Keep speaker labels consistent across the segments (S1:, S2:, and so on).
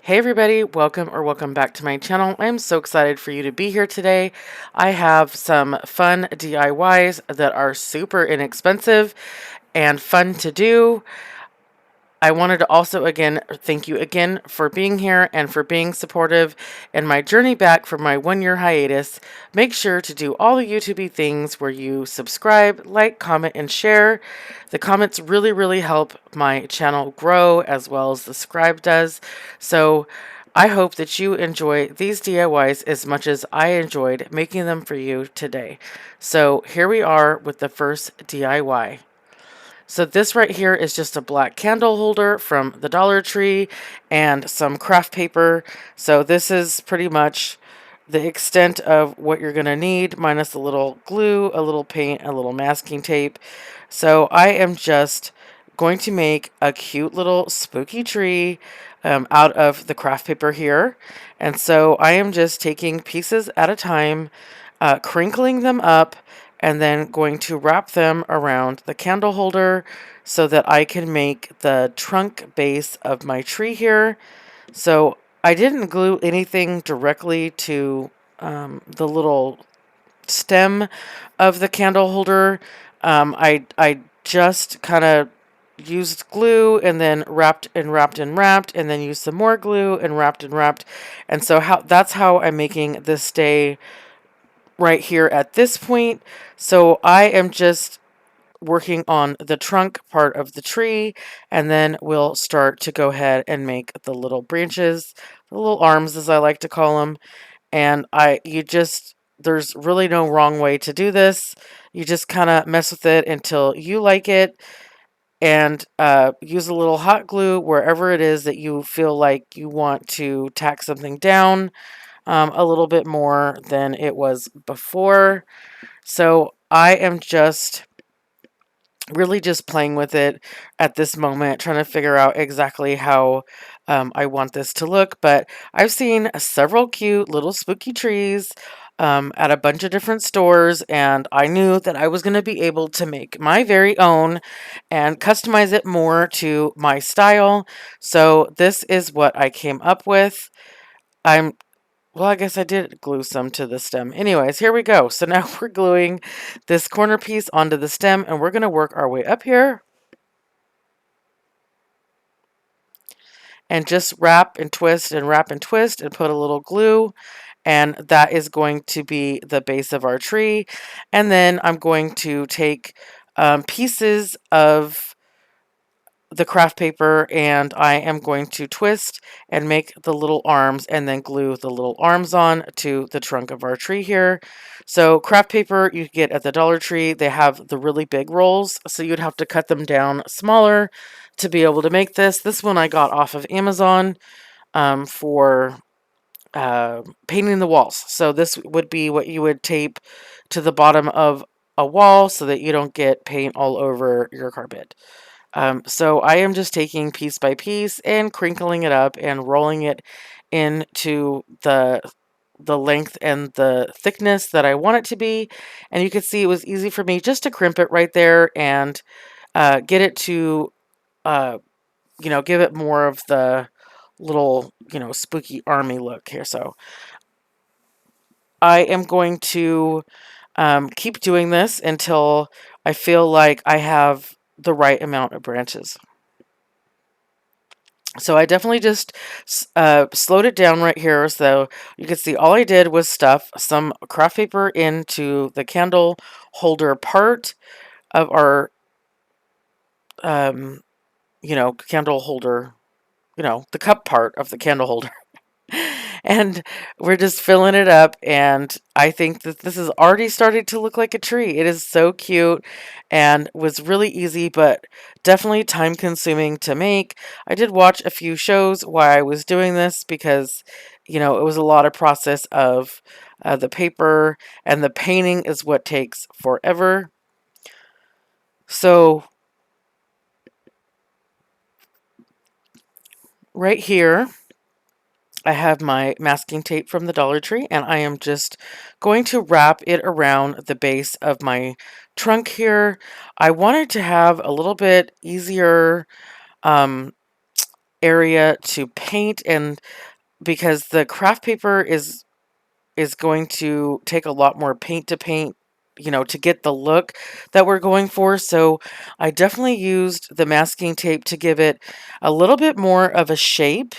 S1: Hey everybody, welcome back to my channel. I'm so excited for you to be here today. I have some fun DIYs that are super inexpensive and fun to do. I wanted to also again thank you again for being here and for being supportive in my journey back from my 1-year hiatus. Make sure to do all the YouTube things where you subscribe, like, comment, and share. The comments really help my channel grow as well as the scribe does. So I hope that you enjoy these DIYs as much as I enjoyed making them for you today. So here we are with the first DIY. So this right here is just a black candle holder from the Dollar Tree and some craft paper. So this is pretty much the extent of what you're going to need, minus a little glue, a little paint, a little masking tape. So I am just going to make a cute little spooky tree out of the craft paper here. And so I am just taking pieces at a time, crinkling them up, and then going to wrap them around the candle holder so that I can make the trunk base of my tree here. So I didn't glue anything directly to the little stem of the candle holder. I just kind of used glue and then wrapped and then used some more glue and wrapped. And so that's how I'm making this stay right here at this point. So I am just working on the trunk part of the tree, and then we'll start to go ahead and make the little branches, the little arms as I like to call them. And there's really no wrong way to do this. You just kind of mess with it until you like it, and use a little hot glue wherever it is that you feel like you want to tack something down a little bit more than it was before. So I am really just playing with it at this moment, trying to figure out exactly how I want this to look. But I've seen several cute little spooky trees at a bunch of different stores, and I knew that I was going to be able to make my very own and customize it more to my style. So this is what I came up with. Well, I guess I did glue some to the stem. Anyways, here we go. So now we're gluing this corner piece onto the stem, and we're going to work our way up here. And just wrap and twist and wrap and twist and put a little glue. And that is going to be the base of our tree. And then I'm going to take pieces of the craft paper, and I am going to twist and make the little arms and then glue the little arms on to the trunk of our tree here. So craft paper you get at the Dollar Tree, they have the really big rolls, so you'd have to cut them down smaller to be able to make this. This one I got off of Amazon for painting the walls. So this would be what you would tape to the bottom of a wall so that you don't get paint all over your carpet. So I am just taking piece by piece and crinkling it up and rolling it into the length and the thickness that I want it to be. And you can see it was easy for me just to crimp it right there and get it to, give it more of the little, spooky army look here. So I am going to keep doing this until I feel like I have the right amount of branches. So I definitely just slowed it down right here. So you can see all I did was stuff some craft paper into the candle holder part of our, candle holder, the cup part of the candle holder. And we're just filling it up, and I think that this is already starting to look like a tree. It is so cute and was really easy, but definitely time consuming to make. I did watch a few shows while I was doing this because, it was a lot of process of the paper, and the painting is what takes forever. So right here, I have my masking tape from the Dollar Tree, and I am just going to wrap it around the base of my trunk here. I wanted to have a little bit easier area to paint, and because the craft paper is going to take a lot more paint to paint, to get the look that we're going for. So I definitely used the masking tape to give it a little bit more of a shape,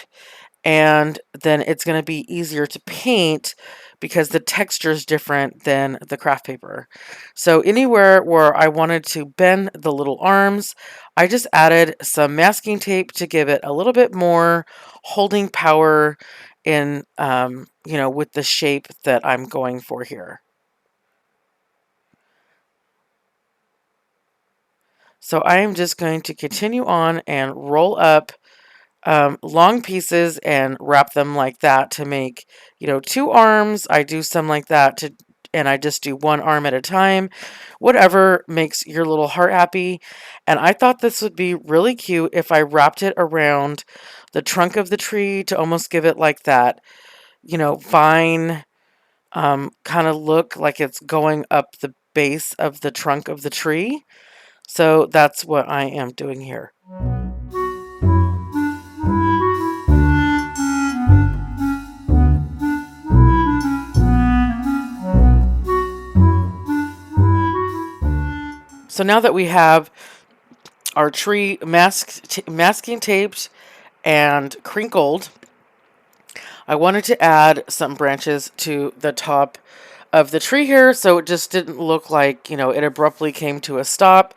S1: and then it's going to be easier to paint because the texture is different than the craft paper. So anywhere where I wanted to bend the little arms, I just added some masking tape to give it a little bit more holding power in, with the shape that I'm going for here. So I am just going to continue on and roll up long pieces and wrap them like that to make, two arms. I do some like that and I just do one arm at a time, whatever makes your little heart happy. And I thought this would be really cute if I wrapped it around the trunk of the tree to almost give it like that, vine kind of look, like it's going up the base of the trunk of the tree. So that's what I am doing here. So now that we have our tree masking taped and crinkled, I wanted to add some branches to the top of the tree here so it just didn't look like, it abruptly came to a stop.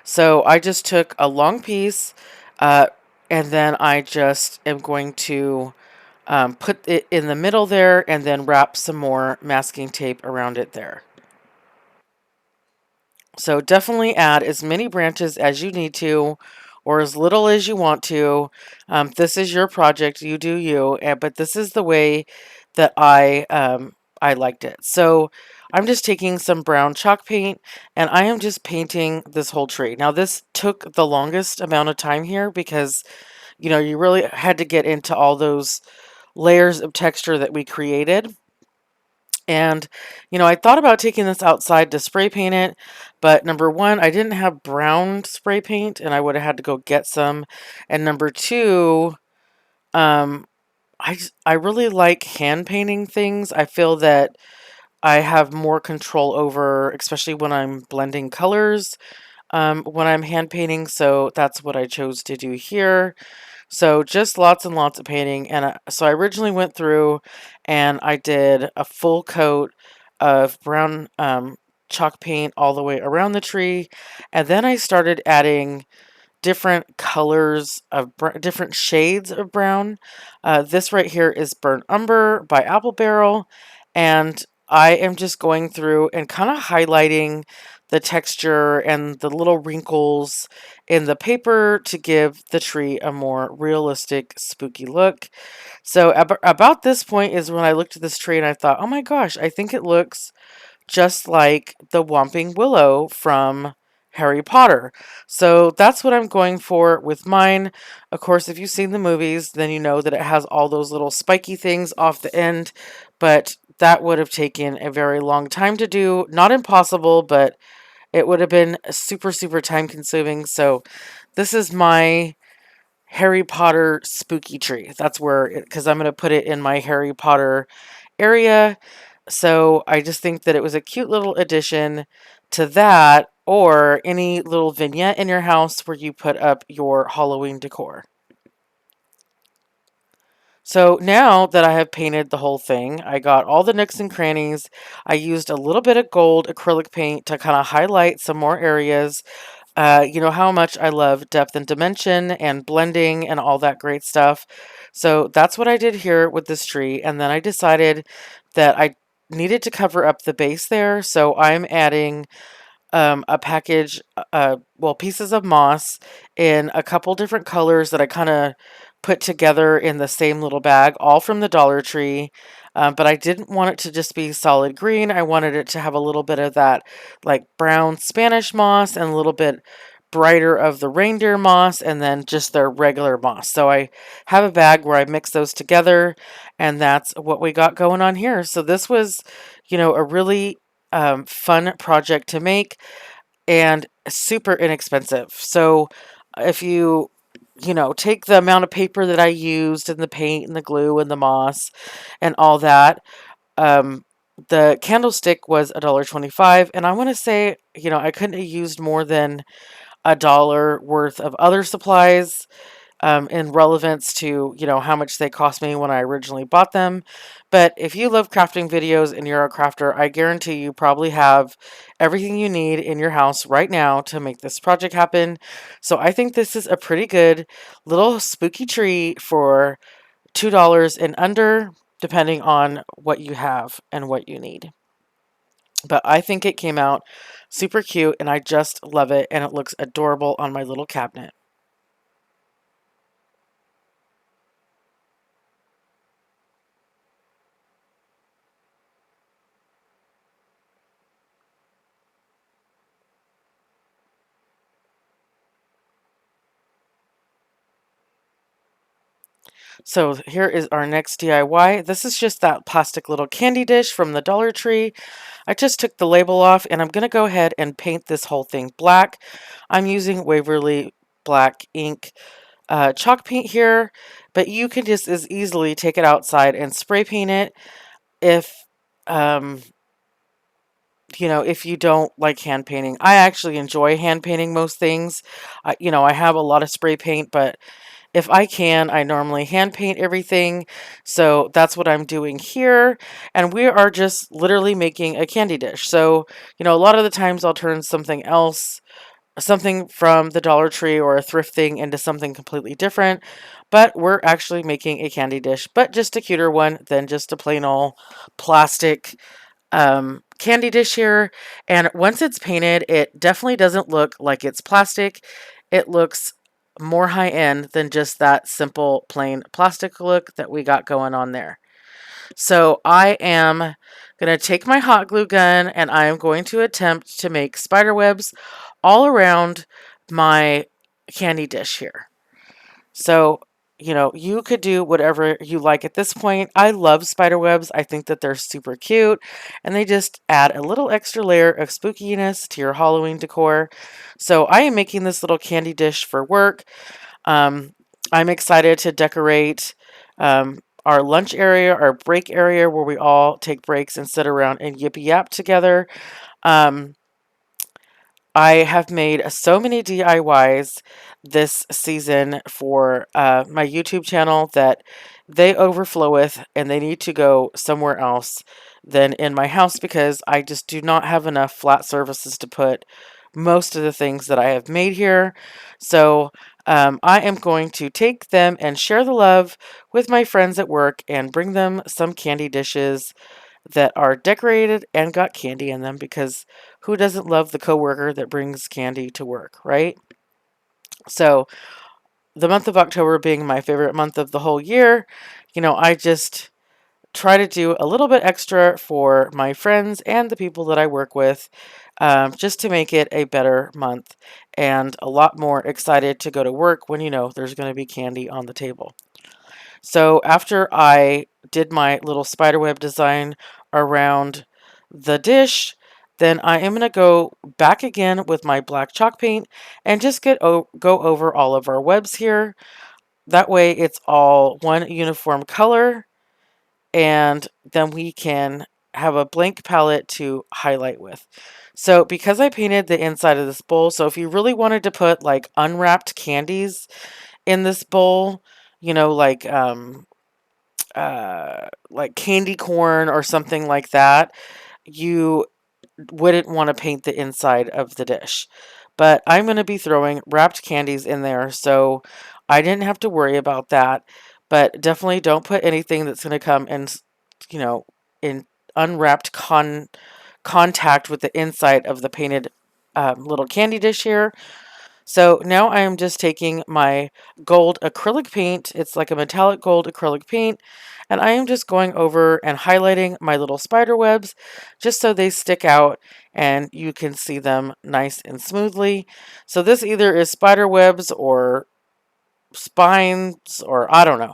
S1: So I just took a long piece uh, and then I just am going to put it in the middle there and then wrap some more masking tape around it there. So definitely add as many branches as you need to, or as little as you want to. This is your project, you do you, but this is the way that I liked it. So I'm just taking some brown chalk paint and I am just painting this whole tree. Now this took the longest amount of time here because, you really had to get into all those layers of texture that we created. And, I thought about taking this outside to spray paint it, but number one, I didn't have brown spray paint and I would have had to go get some. And number two, um, I really like hand painting things. I feel that I have more control over, especially when I'm blending colors, when I'm hand painting. So that's what I chose to do here. So just lots and lots of painting. And so I originally went through and I did a full coat of brown chalk paint all the way around the tree. And then I started adding different colors of different shades of brown. This right here is Burnt Umber by Apple Barrel. And I am just going through and kind of highlighting the texture and the little wrinkles in the paper to give the tree a more realistic, spooky look. So about this point is when I looked at this tree and I thought, oh my gosh, I think it looks just like the Whomping Willow from Harry Potter. So that's what I'm going for with mine. Of course, if you've seen the movies, then you know that it has all those little spiky things off the end, but that would have taken a very long time to do. Not impossible, but it would have been super, super time consuming. So this is my Harry Potter spooky tree. That's where, because I'm going to put it in my Harry Potter area. So I just think that it was a cute little addition to that, or any little vignette in your house where you put up your Halloween decor. So now that I have painted the whole thing, I got all the nooks and crannies. I used a little bit of gold acrylic paint to kind of highlight some more areas. You know how much I love depth and dimension and blending and all that great stuff. So that's what I did here with this tree. And then I decided that I needed to cover up the base there. So I'm adding a package, pieces of moss in a couple different colors that I kind of put together in the same little bag, all from the Dollar Tree. But I didn't want it to just be solid green. I wanted it to have a little bit of that like brown Spanish moss and a little bit brighter of the reindeer moss and then just their regular moss. So I have a bag where I mix those together and that's what we got going on here. So this was, a really fun project to make and super inexpensive. So if you take the amount of paper that I used and the paint and the glue and the moss and all that. Um, the candlestick was $1.25, and I want to say, I couldn't have used more than $1 worth of other supplies in relevance to, how much they cost me when I originally bought them. But if you love crafting videos and you're a crafter, I guarantee you probably have everything you need in your house right now to make this project happen. So I think this is a pretty good little spooky tree for $2 and under, depending on what you have and what you need. But I think it came out super cute and I just love it, and it looks adorable on my little cabinet. So here is our next DIY. This is just that plastic little candy dish from the Dollar Tree. I just took the label off, and I'm going to go ahead and paint this whole thing black. I'm using Waverly Black ink chalk paint here, but you can just as easily take it outside and spray paint it if um, if you don't like hand painting. I actually enjoy hand painting most things. I have a lot of spray paint, but if I can, I normally hand paint everything. So that's what I'm doing here. And we are just literally making a candy dish. So, a lot of the times I'll turn something else, something from the Dollar Tree or a thrift thing, into something completely different. But we're actually making a candy dish, but just a cuter one than just a plain old plastic candy dish here. And once it's painted, it definitely doesn't look like it's plastic. It looks more high end than just that simple plain plastic look that we got going on there. So I am going to take my hot glue gun and I am going to attempt to make spider webs all around my candy dish here. So, you could do whatever you like at this point. I love spider webs. I think that they're super cute and they just add a little extra layer of spookiness to your Halloween decor. So I am making this little candy dish for work. Um, I'm excited to decorate our lunch area, our break area where we all take breaks and sit around and yippee yap together. Um, I have made so many DIYs this season for my YouTube channel that they overflow with, and they need to go somewhere else than in my house because I just do not have enough flat surfaces to put most of the things that I have made here. So I am going to take them and share the love with my friends at work and bring them some candy dishes that are decorated and got candy in them, because who doesn't love the coworker that brings candy to work, right? So, the month of October being my favorite month of the whole year, I just try to do a little bit extra for my friends and the people that I work with, just to make it a better month and a lot more excited to go to work when there's going to be candy on the table. So after I did my little spiderweb design around the dish, then I am going to go back again with my black chalk paint and just go over all of our webs here. That way it's all one uniform color, and then we can have a blank palette to highlight with. So because I painted the inside of this bowl, so if you really wanted to put like unwrapped candies in this bowl, like like candy corn or something like that, you wouldn't want to paint the inside of the dish. But I'm going to be throwing wrapped candies in there, so I didn't have to worry about that. But definitely don't put anything that's going to come in, you know, in unwrapped contact with the inside of the painted little candy dish here. So now I am just taking my gold acrylic paint. It's like a metallic gold acrylic paint. And I am just going over and highlighting my little spider webs just so they stick out and you can see them nice and smoothly. So this either is spider webs or spines, or I don't know.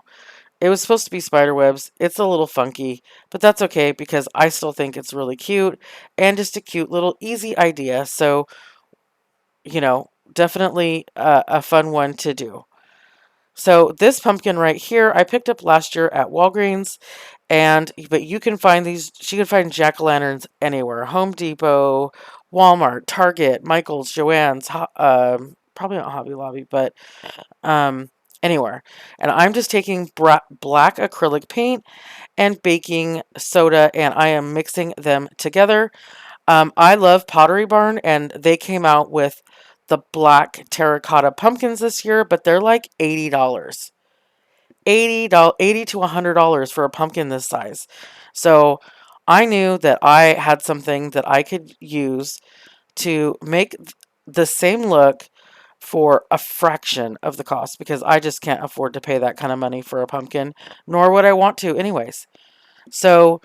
S1: It was supposed to be spider webs. It's a little funky, but that's okay because I still think it's really cute and just a cute little easy idea. So, definitely a fun one to do. So this pumpkin right here, I picked up last year at Walgreens, but you can find these. You can find jack-o'-lanterns anywhere: Home Depot, Walmart, Target, Michael's, Joann's, probably not Hobby Lobby, but um, anywhere. And I'm just taking black acrylic paint and baking soda, and I am mixing them together. I love Pottery Barn, and they came out with the black terracotta pumpkins this year, but they're like $80. $80 to $100 for a pumpkin this size. So I knew that I had something that I could use to make the same look for a fraction of the cost, because I just can't afford to pay that kind of money for a pumpkin, nor would I want to anyways. So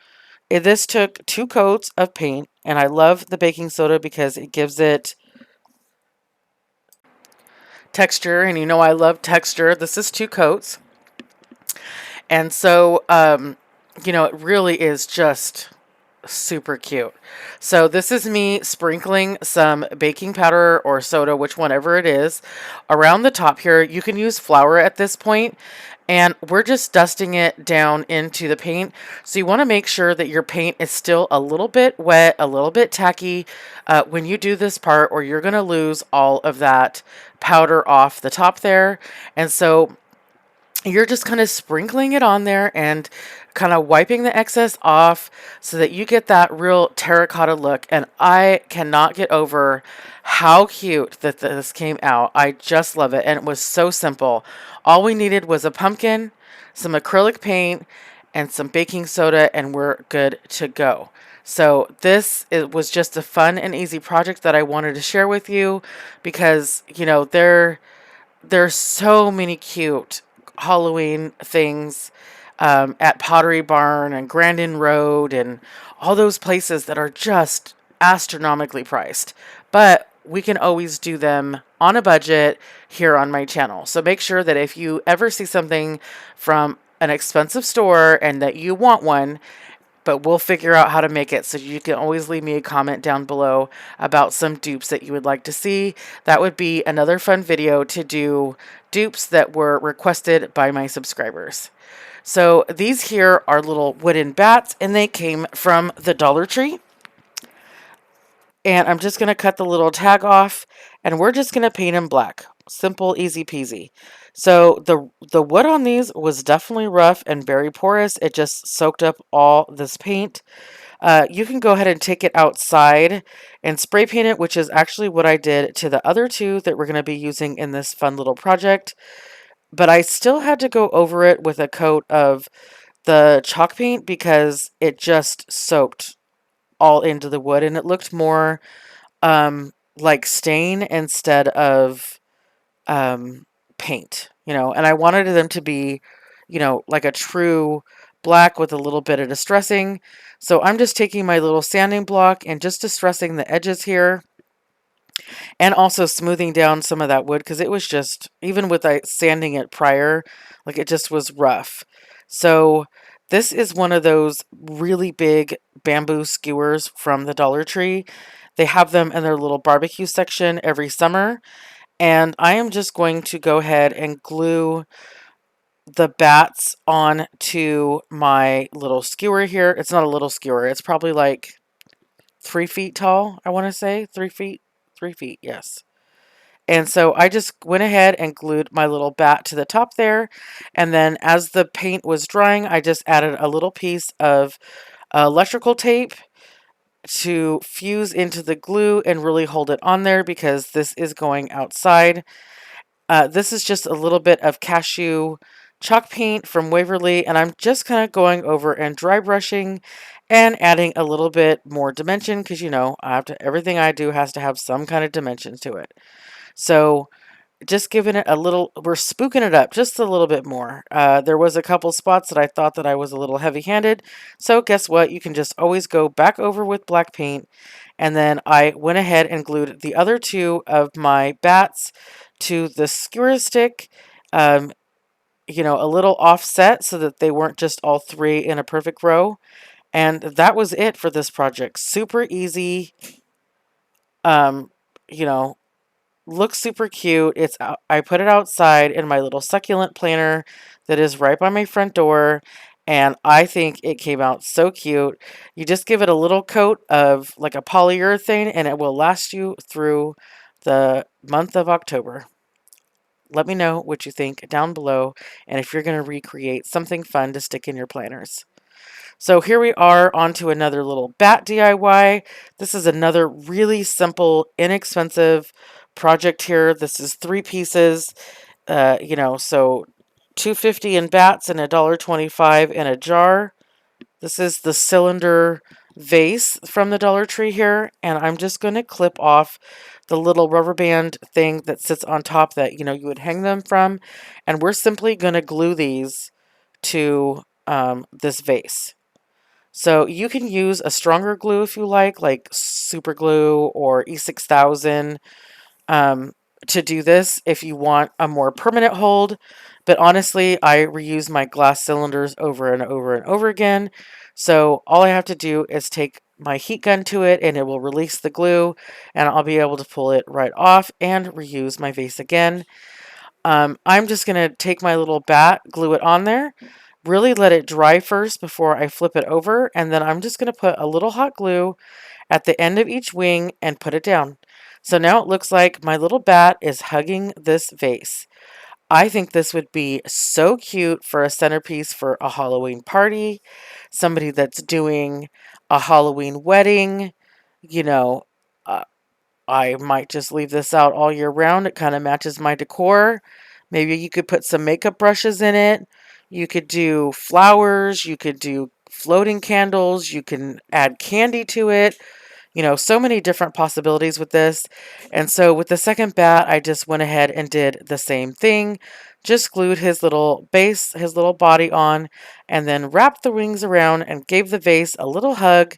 S1: this took 2 coats of paint, and I love the baking soda because it gives it texture, and you know I love texture. This is 2 coats. And so, it really is just super cute. So this is me sprinkling some baking powder or soda, whatever it is, around the top here. You can use flour at this point, and we're just dusting it down into the paint. So you want to make sure that your paint is still a little bit wet, a little bit tacky when you do this part, or you're going to lose all of that powder off the top there. And so you're just kind of sprinkling it on there and kind of wiping the excess off so that you get that real terracotta look. And I cannot get over how cute that this came out. I just love it. And it was so simple. All we needed was a pumpkin, some acrylic paint, and some baking soda, and we're good to go. So it was just a fun and easy project that I wanted to share with you, because, there's so many cute Halloween things at Pottery Barn and Grandin Road and all those places that are just astronomically priced. But we can always do them on a budget here on my channel. So make sure that if you ever see something from an expensive store and that you want one, but we'll figure out how to make it. So you can always leave me a comment down below about some dupes that you would like to see. That would be another fun video to do, dupes that were requested by my subscribers. So these here are little wooden bats, and they came from the Dollar Tree. And I'm just going to cut the little tag off, and we're just going to paint them black. Simple, easy peasy. So the wood on these was definitely rough and very porous. It just soaked up all this paint. You can go ahead and take it outside and spray paint it, which is actually what I did to the other 2 that we're going to be using in this fun little project. But I still had to go over it with a coat of the chalk paint because it just soaked all into the wood, and it looked more like stain instead of paint, and I wanted them to be, like a true black with a little bit of distressing. So I'm just taking my little sanding block and just distressing the edges here, and also smoothing down some of that wood, because it was just, even with sanding it prior, like it just was rough. So this is one of those really big bamboo skewers from the Dollar Tree. They have them in their little barbecue section every summer. And I am just going to go ahead and glue the bats on to my little skewer here. It's not a little skewer. It's probably like 3 feet tall, I want to say. 3 feet. 3 feet, yes. And so I just went ahead and glued my little bat to the top there. And then as the paint was drying, I just added a little piece of electrical tape to fuse into the glue and really hold it on there, because this is going outside. This is just a little bit of cashew chalk paint from Waverly, and I'm just kind of going over and dry brushing and adding a little bit more dimension, because everything I do has to have some kind of dimension to it. So just giving it a little, we're spooking it up just a little bit more. There was a couple spots that I thought that I was a little heavy-handed, so guess what? You can just always go back over with black paint. And then I went ahead and glued the other 2 of my bats to the skewer stick, a little offset so that they weren't just all 3 in a perfect row. And that was it for this project. Super easy, you know, looks super cute. I put it outside in my little succulent planter that is right by my front door, and I think it came out so cute. You just give it a little coat of like a polyurethane and it will last you through the month of October. Let me know what you think down below and if you're going to recreate something fun to stick in your planners. So here we are onto another little bat DIY. This is another really simple, inexpensive project here. This is 3 pieces, so 250 in bats and $1.25 in a jar. This is the cylinder vase from the Dollar Tree here, and I'm just going to clip off the little rubber band thing that sits on top that, you would hang them from, and we're simply going to glue these to this vase. So you can use a stronger glue if you like super glue or E6000 to do this if you want a more permanent hold. But honestly, I reuse my glass cylinders over and over and over again. So all I have to do is take my heat gun to it and it will release the glue and I'll be able to pull it right off and reuse my vase again. I'm just going to take my little bat, glue it on there, really let it dry first before I flip it over, and then I'm just going to put a little hot glue at the end of each wing and put it down. So now it looks like my little bat is hugging this vase. I think this would be so cute for a centerpiece for a Halloween party, somebody that's doing a Halloween wedding, you know, uh, I might just leave this out all year round. It kind of matches my decor. Maybe you could put some makeup brushes in it. You could do flowers. You could do floating candles. You can add candy to it. So many different possibilities with this. And so with the second bat, I just went ahead and did the same thing. Just glued his little base, his little body on, and then wrapped the wings around and gave the vase a little hug.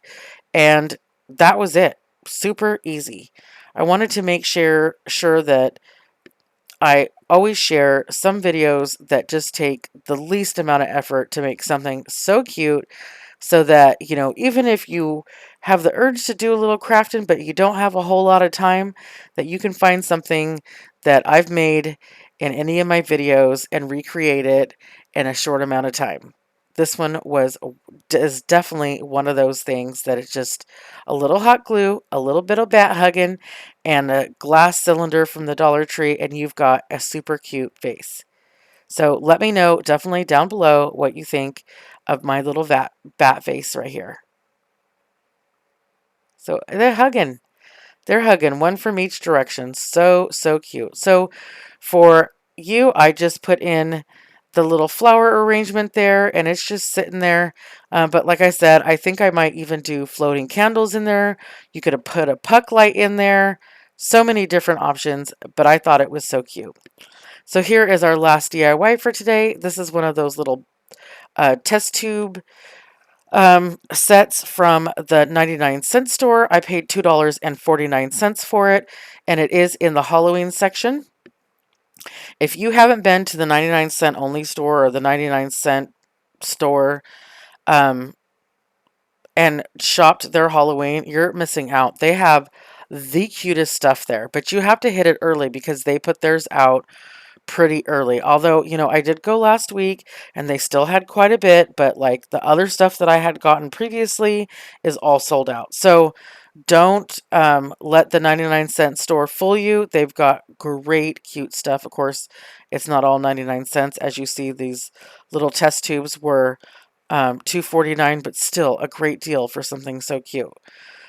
S1: And that was it. Super easy. I wanted to make sure that I always share some videos that just take the least amount of effort to make something so cute so that, even if you have the urge to do a little crafting, but you don't have a whole lot of time, that you can find something that I've made in any of my videos and recreate it in a short amount of time. This one is definitely one of those things that it's just a little hot glue, a little bit of bat hugging, and a glass cylinder from the Dollar Tree, and you've got a super cute vase. So let me know definitely down below what you think of my little bat vase right here. So they're hugging. They're hugging, one from each direction. So, so cute. So for you, I just put in the little flower arrangement there, and it's just sitting there. But like I said, I think I might even do floating candles in there. You could have put a puck light in there. So many different options, but I thought it was so cute. So here is our last DIY for today. This is one of those little test tube sets from the 99-cent store. I paid $2.49 for it, and it is in the Halloween section. If you haven't been to the 99-cent only store or the 99-cent store and shopped their Halloween, you're missing out. They have the cutest stuff there, but you have to hit it early because they put theirs out pretty early. Although, I did go last week and they still had quite a bit, but like the other stuff that I had gotten previously is all sold out. So don't let the 99-cent store fool you. They've got great, cute stuff. Of course, it's not all 99 cents. As you see, these little test tubes were $2.49, but still a great deal for something so cute.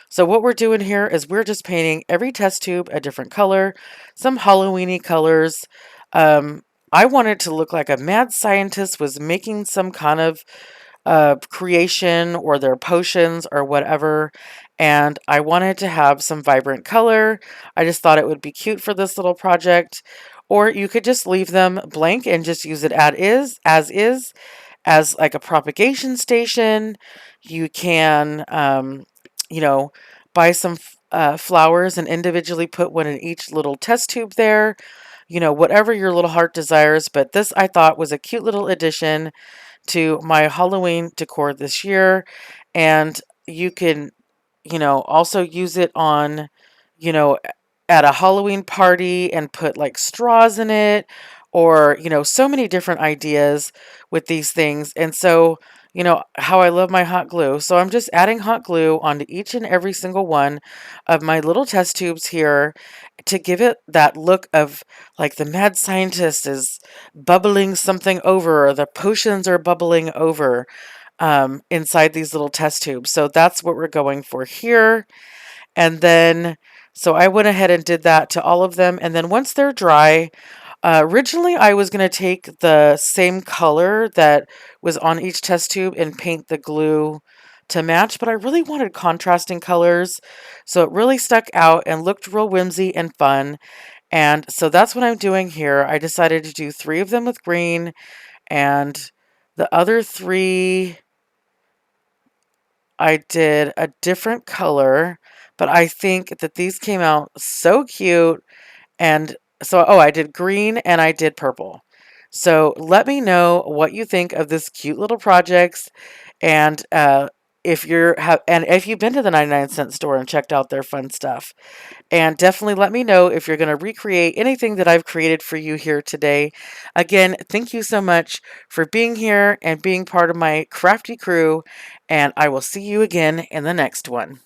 S1: So what we're doing here is we're just painting every test tube a different color, some Halloweeny colors. I wanted to look like a mad scientist was making some kind of creation or their potions or whatever, and I wanted to have some vibrant color. I just thought it would be cute for this little project. Or you could just leave them blank and just use it as is, as like a propagation station. You can, buy some flowers and individually put one in each little test tube there. Whatever your little heart desires. But this I thought was a cute little addition to my Halloween decor this year. And you can, also use it on, you know, at a Halloween party and put like straws in it, or, so many different ideas with these things. And so, how I love my hot glue. So I'm just adding hot glue onto each and every single one of my little test tubes here to give it that look of like the mad scientist is bubbling something over, or the potions are bubbling over inside these little test tubes. So that's what we're going for here. And then, so I went ahead and did that to all of them. And then once they're dry, originally I was going to take the same color that was on each test tube and paint the glue to match, but I really wanted contrasting colors. So it really stuck out and looked real whimsy and fun. And so that's what I'm doing here. I decided to do 3 of them with green, and the other 3 I did a different color, but I think that these came out so cute. And so, oh, I did green and I did purple. So let me know what you think of this cute little projects. And if you've been to the 99-cent store and checked out their fun stuff. And definitely let me know if you're going to recreate anything that I've created for you here today. Again, thank you so much for being here and being part of my crafty crew, and I will see you again in the next one.